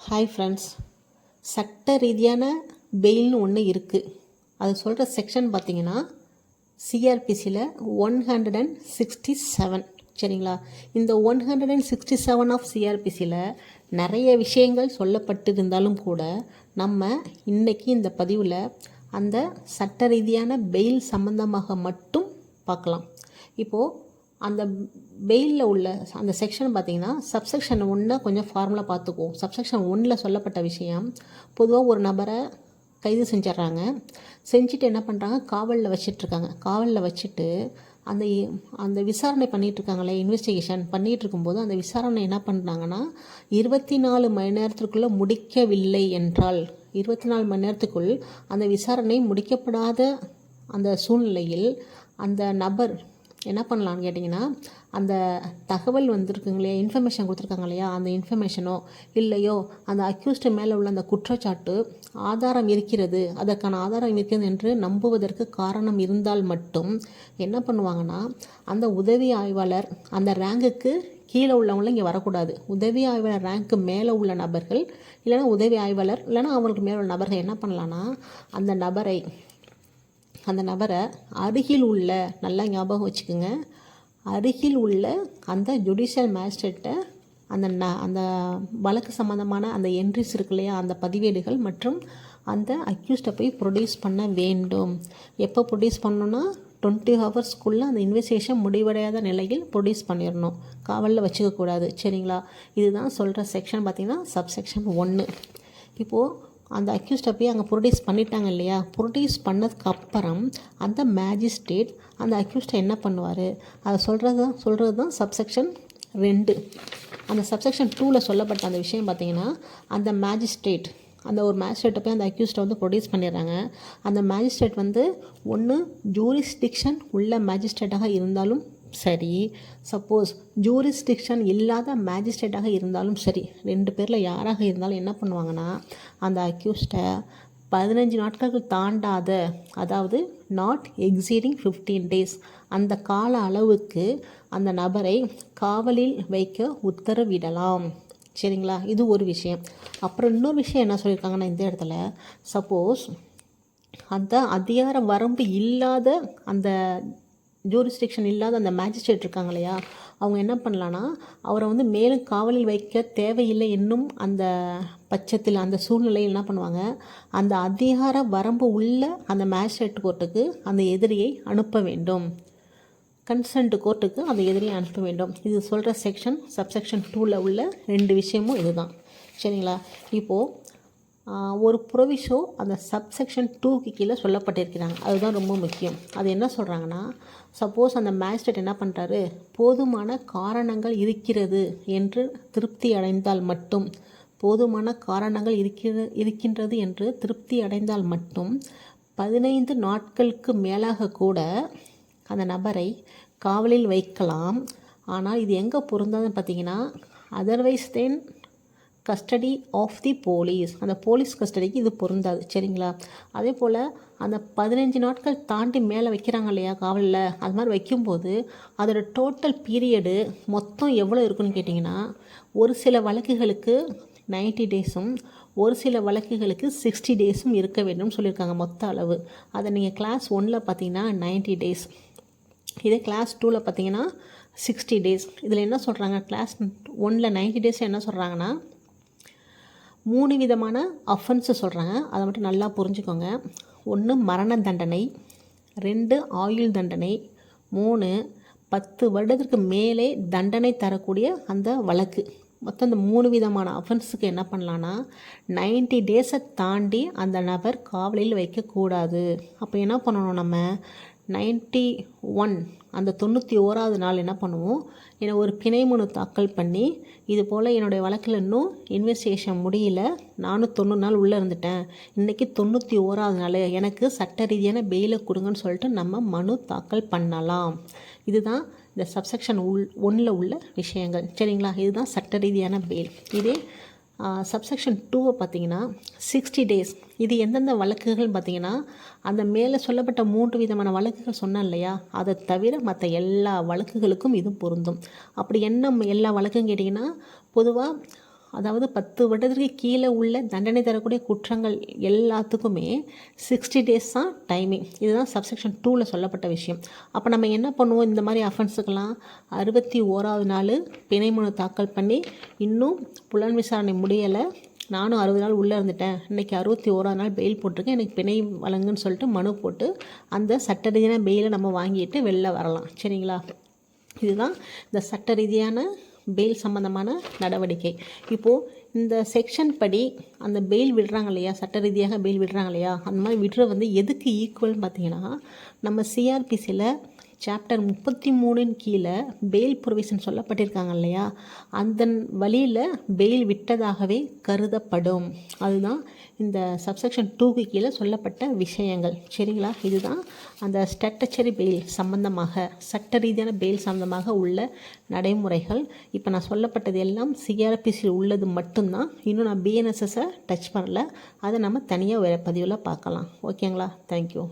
Hi friends, சட்ட ரீதியான பெயில்னு ஒன்று இருக்குது. அது சொல்கிற செக்ஷன் பார்த்திங்கன்னா சிஆர்பிசியில் 167. சரிங்களா? இந்த 167 ஆஃப் சிஆர்பிசியில் நிறைய விஷயங்கள் சொல்லப்பட்டிருந்தாலும் கூட நம்ம இன்றைக்கி இந்த பதிவில் அந்த சட்ட ரீதியான பெயில் சம்பந்தமாக மட்டும் பார்க்கலாம். இப்போது அந்த பெயிலில் உள்ள அந்த செக்ஷன் பார்த்திங்கன்னா சப்செக்ஷன் 1 கொஞ்சம் ஃபார்முலாக பார்த்துக்குவோம். சப்செக்ஷன் 1 சொல்லப்பட்ட விஷயம், பொதுவாக ஒரு நபரை கைது செஞ்சிட்றாங்க. செஞ்சுட்டு என்ன பண்ணுறாங்க, காவலில் வச்சிட்ருக்காங்க. காவலில் வச்சுட்டு அந்த விசாரணை பண்ணிகிட்ருக்காங்களே, இன்வெஸ்டிகேஷன் பண்ணிகிட்ருக்கும்போது அந்த விசாரணை என்ன பண்ணுறாங்கன்னா 24 மணி நேரத்திற்குள்ளே முடிக்கவில்லை என்றால், 24 மணி நேரத்துக்குள் அந்த விசாரணை முடிக்கப்படாத அந்த சூழ்நிலையில் அந்த நபர் என்ன பண்ணலான்னு கேட்டிங்கன்னா, அந்த தகவல் வந்திருக்குங்க இல்லையா, இன்ஃபர்மேஷன் கொடுத்துருக்காங்க இல்லையா, அந்த இன்ஃபர்மேஷனோ இல்லையோ அந்த அக்யூஸ்டு மேலே உள்ள அந்த குற்றச்சாட்டு ஆதாரம் இருக்கிறது, அதற்கான ஆதாரம் இருக்கிறது என்று நம்புவதற்கு காரணம் இருந்தால் மட்டும் என்ன பண்ணுவாங்கன்னா, அந்த உதவி ஆய்வாளர் அந்த ரேங்குக்கு கீழே உள்ளவங்களும் இங்கே வரக்கூடாது. உதவி ஆய்வாளர் ரேங்க்கு மேலே உள்ள நபர்கள் இல்லைனா உதவி ஆய்வாளர் இல்லைனா அவங்களுக்கு மேலே உள்ள நபர்கள் என்ன பண்ணலான்னா, அந்த நபரை அருகில் உள்ள, நல்லா ஞாபகம் வச்சுக்கோங்க, அருகில் உள்ள அந்த ஜுடிஷியல் மேஜிஸ்ட்ரேட்டை அந்த வழக்கு சம்மந்தமான அந்த என்ட்ரிஸ் இருக்கு இல்லையா, அந்த பதிவேடுகள் மற்றும் அந்த அக்யூஸ்டை போய் ப்ரொடியூஸ் பண்ண வேண்டும். எப்போ ப்ரொடியூஸ் பண்ணணுன்னா 20 ஹவர்ஸ்க்குள்ளே அந்த இன்வெஸ்டிகேஷன் முடிவடையாத நிலையில் ப்ரொடியூஸ் பண்ணிடணும். காவலில் வச்சுக்கக்கூடாது. சரிங்களா? இதுதான் சொல்கிற செக்ஷன் பார்த்திங்கன்னா சப்செக்ஷன் 1. இப்போது அந்த அக்யூஸ்டை போய் அங்கே ப்ரொடியூஸ் பண்ணிட்டாங்க இல்லையா, ப்ரொடியூஸ் பண்ணதுக்கப்புறம் அந்த மேஜிஸ்ட்ரேட் அந்த அக்யூஸ்டை என்ன பண்ணுவார், அதை சொல்கிறது தான் சப்செக்ஷன் 2. அந்த சப்செக்ஷன் 2 சொல்லப்பட்ட அந்த விஷயம் பார்த்திங்கன்னா, அந்த மேஜிஸ்ட்ரேட் ஒரு மேஜிஸ்ட்ரேட்டை போய் அந்த அக்யூஸ்டை ப்ரொடியூஸ் பண்ணிடுறாங்க. அந்த மேஜிஸ்ட்ரேட் ஒன்று ஜூரிஸ்டிக்ஷன் உள்ள மேஜிஸ்ட்ரேட்டாக இருந்தாலும் சரி, சப்போஸ் ஜூரிஸ்டிக்ஷன் இல்லாத மேஜிஸ்ட்ரேட்டாக இருந்தாலும் சரி, 2 பேரில் யாராக இருந்தாலும் என்ன பண்ணுவாங்கன்னா, அந்த அக்யூஸ்டை 15 நாட்களுக்கு தாண்டாத, அதாவது நாட் எக்ஸீடிங் 15 டேஸ் அந்த கால அளவுக்கு அந்த நபரை காவலில் வைக்க உத்தரவிடலாம். சரிங்களா? இது ஒரு விஷயம். அப்புறம் இன்னொரு விஷயம் என்ன சொல்லியிருக்காங்கன்னா, இந்த இடத்துல சப்போஸ் அந்த அதிகார வரம்பு இல்லாத அந்த ஜூரிஸ்டிக்ஷன் இல்லாத அந்த மேஜிஸ்ட்ரேட் இருக்காங்க இல்லையா, அவங்க என்ன பண்ணலான்னா, அவரை மேலும் காவலில் வைக்க தேவையில்லை என்னும் அந்த பட்சத்தில், அந்த சூழ்நிலையில் என்ன பண்ணுவாங்க, அந்த அதிகார வரம்பு உள்ள அந்த மேஜிஸ்ட்ரேட் கோர்ட்டுக்கு அந்த எதிரியை அனுப்ப வேண்டும். கன்சென்ட் கோர்ட்டுக்கு அந்த எதிரியை அனுப்ப வேண்டும். இது சொல்கிற செக்ஷன் சப்செக்ஷன் 2 உள்ள 2 விஷயமும் இதுதான். சரிங்களா? இப்போது ஒரு ப்ரொவிஷோ அந்த சப்செக்ஷன் 2க்கு கீழே சொல்லப்பட்டிருக்கிறாங்க. அதுதான் ரொம்ப முக்கியம். அது என்ன சொல்கிறாங்கன்னா, சப்போஸ் அந்த மேஜிஸ்ட்ரேட் என்ன பண்ணுறாரு, போதுமான காரணங்கள் இருக்கிறது என்று திருப்தி அடைந்தால் மட்டும், போதுமான காரணங்கள் இருக்கின்றது என்று திருப்தி அடைந்தால் மட்டும் 15 நாட்களுக்கு மேலாக கூட அந்த நபரை காவலில் வைக்கலாம். ஆனால் இது எங்கே பொருந்தாதுன்னு பார்த்தீங்கன்னா, otherwise then custody of the police, அந்த போலீஸ் கஸ்டடிக்கு இது பொருந்தாது. சரிங்களா? அதே போல் அந்த 15 நாட்கள் தாண்டி மேலே வைக்கிறாங்க இல்லையா காவலில், அது மாதிரி வைக்கும்போது அதோட டோட்டல் பீரியடு மொத்தம் எவ்வளோ இருக்குன்னு கேட்டிங்கன்னா, ஒரு சில வழக்குகளுக்கு 90 டேஸும் ஒரு சில வழக்குகளுக்கு 60 டேஸும் இருக்க வேண்டும்னு சொல்லியிருக்காங்க மொத்த அளவு. அதை நீங்கள் கிளாஸ் 1 பார்த்தீங்கன்னா 90 டேஸ், இதே கிளாஸ் 2 பார்த்தீங்கன்னா 60 டேஸ். இதில் என்ன சொல்கிறாங்க, கிளாஸ் 1 90 டேஸ் என்ன சொல்கிறாங்கன்னா, 3 விதமான அஃபென்ஸை சொல்கிறாங்க. அதை மட்டும் நல்லா புரிஞ்சுக்கோங்க. 1 மரண தண்டனை, 2 ஆயுள் தண்டனை, 3 10 வருடத்திற்கு மேலே தண்டனை தரக்கூடிய அந்த வழக்கு. மொத்தம் இந்த 3 விதமான அஃபென்ஸுக்கு என்ன பண்ணலான்னா 90 டேஸை தாண்டி அந்த நபர் காவலில் வைக்கக்கூடாது. அப்போ என்ன பண்ணணும், நம்ம 91 அந்த 91வது நாள் என்ன பண்ணுவோம், ஒரு பிணை மனு தாக்கல் பண்ணி, இது போல் என்னுடைய வழக்கில் இன்னும் இன்வெஸ்டிகேஷன் முடியல, நானும் 90 நாள் உள்ளே இருந்துட்டேன், இன்றைக்கி 91வது நாள், எனக்கு சட்ட ரீதியான பெயிலை கொடுங்கன்னு சொல்லிட்டு நம்ம மனு தாக்கல் பண்ணலாம். இதுதான் இந்த சப்செக்ஷன் 1 உள்ள விஷயங்கள். சரிங்களா? இதுதான் சட்ட ரீதியான பெயில். இதே சப்செக்ஷன் 2 பார்த்திங்கன்னா 60 டேஸ். இது எந்தெந்த வழக்குகள் பார்த்திங்கன்னா, அந்த மேலே சொல்லப்பட்ட 3 விதமான வழக்குகள் சொன்னேன் இல்லையா, அதை தவிர மற்ற எல்லா வழக்குகளுக்கும் இது பொருந்தும். அப்படி என்ன எல்லா வழக்கும் கேட்டிங்கன்னா, பொதுவாக அதாவது 10 வருடத்திற்கு கீழே உள்ள தண்டனை தரக்கூடிய குற்றங்கள் எல்லாத்துக்குமே 60 டேஸ் தான் டைமிங். இதுதான் சப்செக்ஷன் 2ல் சொல்லப்பட்ட விஷயம். அப்போ நம்ம என்ன பண்ணுவோம், இந்த மாதிரி அஃபென்ஸுக்கெல்லாம் 61வது நாள் பிணை மனு தாக்கல் பண்ணி இன்னும் புலன் விசாரணை முடியலை, நானும் 60 நாள் உள்ளே இருந்துட்டேன், இன்றைக்கி 61வது நாள் பெயில் போட்டிருக்கேன், எனக்கு பிணை வழங்குன்னு சொல்லிட்டு மனு போட்டு அந்த சட்ட ரீதியான பெயிலை நம்ம வாங்கிட்டு வெளில வரலாம். சரிங்களா? இதுதான் இந்த சட்ட ரீதியான பெயில் சம்மந்தமான நடவடிக்கை. இப்போது இந்த செக்ஷன் படி அந்த பெயில் விடுறாங்க இல்லையா, சட்ட ரீதியாக பெயில் விடுறாங்க இல்லையா, அந்த மாதிரி விடுற வந்து எதுக்கு ஈக்குவல்னு பார்த்தீங்கன்னா, நம்ம சிஆர்பிசியில் சாப்டர் 33 கீழே பெயில் ப்ரொவிஷன் சொல்லப்பட்டிருக்காங்க இல்லையா, அந்த வழியில் பெயில் விட்டதாகவே கருதப்படும். அதுதான் இந்த சப்செக்ஷன் 2க்கு கீழே சொல்லப்பட்ட விஷயங்கள். சரிங்களா? இதுதான் அந்த ஸ்டாட்டச்சரி பெயில் சம்பந்தமாக, சட்ட ரீதியான பெயில் சம்பந்தமாக உள்ள நடைமுறைகள். இப்போ நான் சொல்லப்பட்டது எல்லாம் சிஆர்பிசியில் உள்ளது மட்டும்தான். இன்னும் நான் பிஎன்எஸ்எஸை டச் பண்ணல, அதை நம்ம தனியாக வேறு பதிவில் பார்க்கலாம். ஓகேங்களா? தேங்க்யூ.